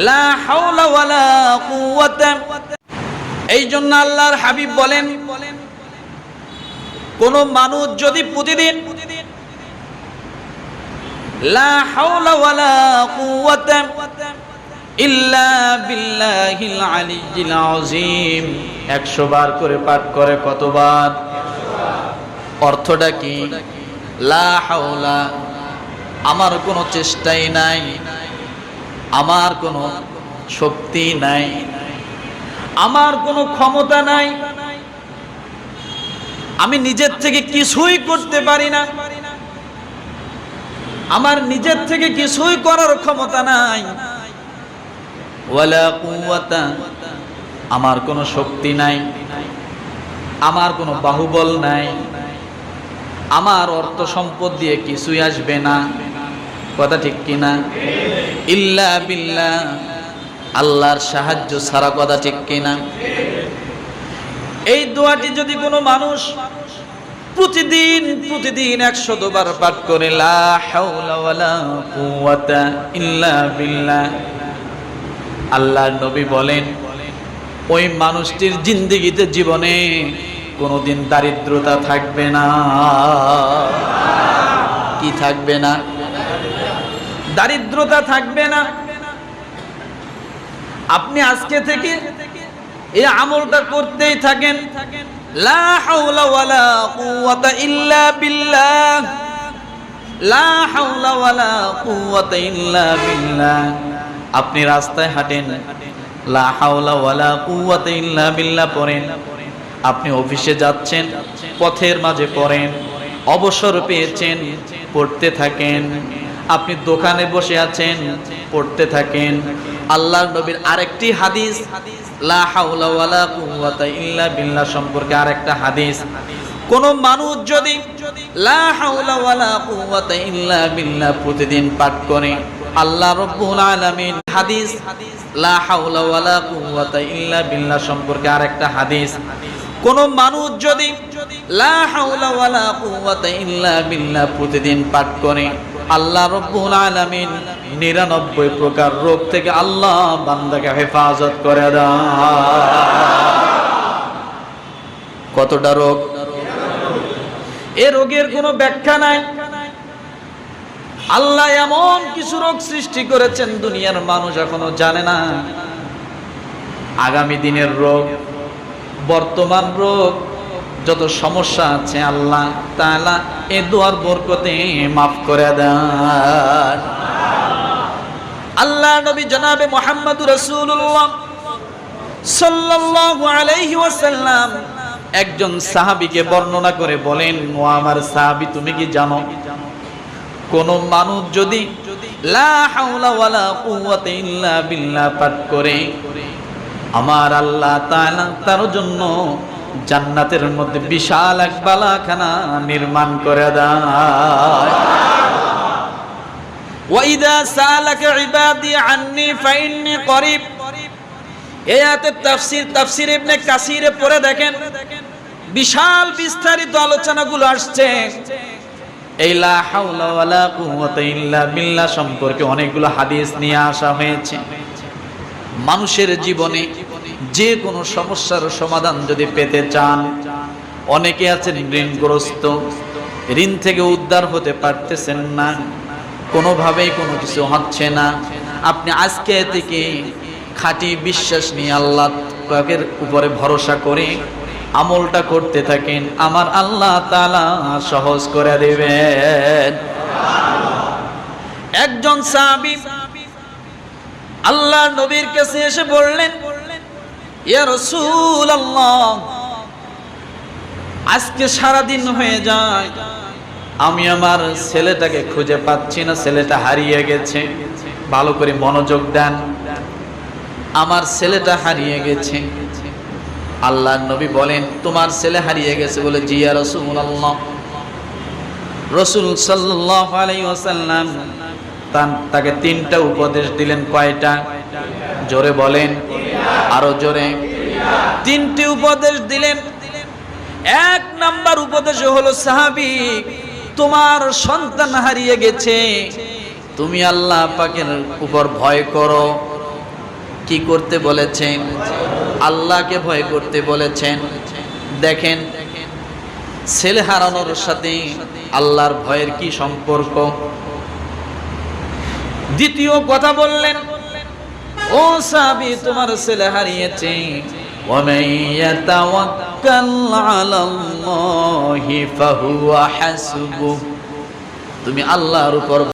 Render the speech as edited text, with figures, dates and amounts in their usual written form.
লা হাওলা ওয়ালা কুওয়াতা। এই জন্য আল্লাহর হাবিব বলেন, কোন মানুষ যদি প্রতিদিন লা হাওলা ওয়ালা কুওয়াতা ইল্লা বিল্লাহিল আলিয়্যিল আযীম 100 বার করে পাঠ করে, কতবার? অর্থটা কি? লা হাওলা, আমার কোনো চেষ্টাই নাই, আমার কোনো শক্তি নাই, আমার কোনো ক্ষমতা নাই, আমি নিজের থেকে কিছুই করতে পারি না, আমার নিজের থেকে কিছুই করার ক্ষমতা নাই। ওয়ালা কুওয়াতা, আমার কোনো শক্তি নাই, আমার কোনো বাহুবল নাই, আমার অর্থ সম্পদ দিয়ে কিছুই আসবে না, কথা ঠিক কিনা? ইল্লা বিল্লাহ, আল্লাহর সাহায্য ছাড়া, কথা ঠিক কিনা? এই দোয়াটি যদি কোনো মানুষ প্রতিদিন 100 বার পাঠ করে, লা হাওলা ওয়ালা কুওয়াতা ইল্লা বিল্লাহ, আল্লাহর নবী বলেন ওই মানুষটির জিন্দেগিতে, জীবনে কোনোদিন দারিদ্রতা থাকবে না। কি থাকবে না? দারিদ্রতা থাকবে না। আপনি আজকে থেকে এই আমলটা করতেই থাকেন, লা হাওলা ওয়ালা কুওয়াতা ইল্লা বিল্লাহ, লা হাওলা ওয়ালা কুওয়াতা ইল্লা বিল্লাহ। আপনি রাস্তায় হাঁটেন, লা হাওলা ওয়ালা কুওয়াতা ইল্লা বিল্লাহ পড়েন। আপনি অফিসে যাচ্ছেন, পথের মাঝে পড়েন। অবসর পেয়েছেন, পড়তে থাকেন। আপনি দোকানে বসে আছেন, পড়তে থাকেন। আল্লাহর নবীর আরেকটি হাদিস, লা হাওলা ওয়ালা কুওয়াতা ইল্লা বিল্লাহ সম্পর্কে আরেকটা হাদিস, কোন মানুষ যদি লা হাওলা ওয়ালা কুওয়াতা ইল্লা বিল্লাহ প্রতিদিন পাঠ করে, আল্লাহ রাব্বুল আলামিন, হাদিস লা হাওলা ওয়ালা কুওয়াতা ইল্লা বিল্লাহ সম্পর্কে আরেকটা হাদিস, কোন মানুষ যদি লা হাওলা ওয়ালা কুওয়াতা ইল্লা বিল্লাহ প্রতিদিন পাঠ করে, আল্লাহ রাব্বুল আলামিন 99 প্রকার রোগ থেকে আল্লাহ বান্দাকে হেফাজত করে দেয়। কতটা রোগ? এই রোগের কোনো ব্যাখ্যা নাই। আল্লাহ এমন কিছু রোগ সৃষ্টি করেছেন দুনিয়ার মানুষ এখনো জানে না। আগামী দিনের রোগ, বর্তমান রোগ, যত সমস্যা আছে আল্লাহ তাআলা এই দোয়ার বরকতে মাফ করে দেন। আল্লাহ নবী জনাবে মুহাম্মদুর রাসূলুল্লাহ সাল্লাল্লাহু আলাইহি ওয়াসাল্লাম একজন সাহাবীকে বর্ণনা করে বলেন, ও আমার সাহাবী, তুমি কি জানো কোন মানুষ যদি লা হাওলা ওয়ালা কুওয়াতা ইল্লা বিল্লাহ পাঠ করে, আমার আল্লাহ তাআলা তার জন্য জান্নাতের মধ্যে বিশাল এক বালাখানা নির্মাণ করে দেয়। ওয়া ইযা সালাকা ইবাদি আন্নী ফাইন্নী করিব, এই আয়াতের তাফসীর ইবনে কাসিরে পড়ে দেখেন, বিশাল বিস্তারিত আলোচনাগুলো আসছে। এই লা হাওলা ওয়ালা কুওয়াতা ইল্লা বিল্লাহ সম্পর্কে অনেকগুলো হাদিস নিয়ে আসা হয়েছে। মানুষের জীবনে যে কোনো সমস্যার সমাধান যদি পেতে চান, অনেকে আছেন ঋণগ্রস্ত, ঋণ থেকে উদ্ধার হতে পারতেছেন না, কোনোভাবেই কোনো কিছু হচ্ছে না। আপনি আজকে থেকে খাঁটি বিশ্বাস নিয়ে আল্লাহ পাকের উপরে ভরসা করে আমলটা করতে থাকেন, আমার আল্লাহ তাআলা সহজ করে দিবেন। একজন সাহাবী আল্লাহর নবীর কাছে এসে বললেন, ইয়া রাসূলুল্লাহ, আজকে সারা দিন হয়ে যায়, আমি আমার ছেলেটাকে খুঁজে পাচ্ছি না, ছেলেটা হারিয়ে গেছে। ভালো করে মনোযোগ দেন, আমার ছেলেটা হারিয়ে গেছে। আল্লাহর নবী বলেন, তোমার ছেলে হারিয়ে গেছে? বলে, জি ইয়া রাসূলুল্লাহ। রাসূল সাল্লাল্লাহু আলাইহি ওয়াসাল্লাম তাকে 3টা উপদেশ দিলেন। কয়টা? জোরে বলেন, আরো জোরে। 3টি উপদেশ দিলেন। 1 নাম্বার উপদেশ হলো, সাহাবী, তোমার সন্তান হারিয়ে গেছে, তুমি আল্লাহ পাকের উপর ভয় করো, কি করতে বলেছেন? আল্লাহকে ভয় করতে বলেছেন। দেখেন ছেলে হারানোর সাথে আল্লাহর ভয়ের কি সম্পর্ক। দ্বিতীয় কথা বললেন, ও সাহাবী তোমার ছেলে হারিয়েছে, وَمَن يَتَوَكَّلْ عَلَى اللَّهِ فَهُوَ حَسْبُهُ, তুমি আল্লাহর উপর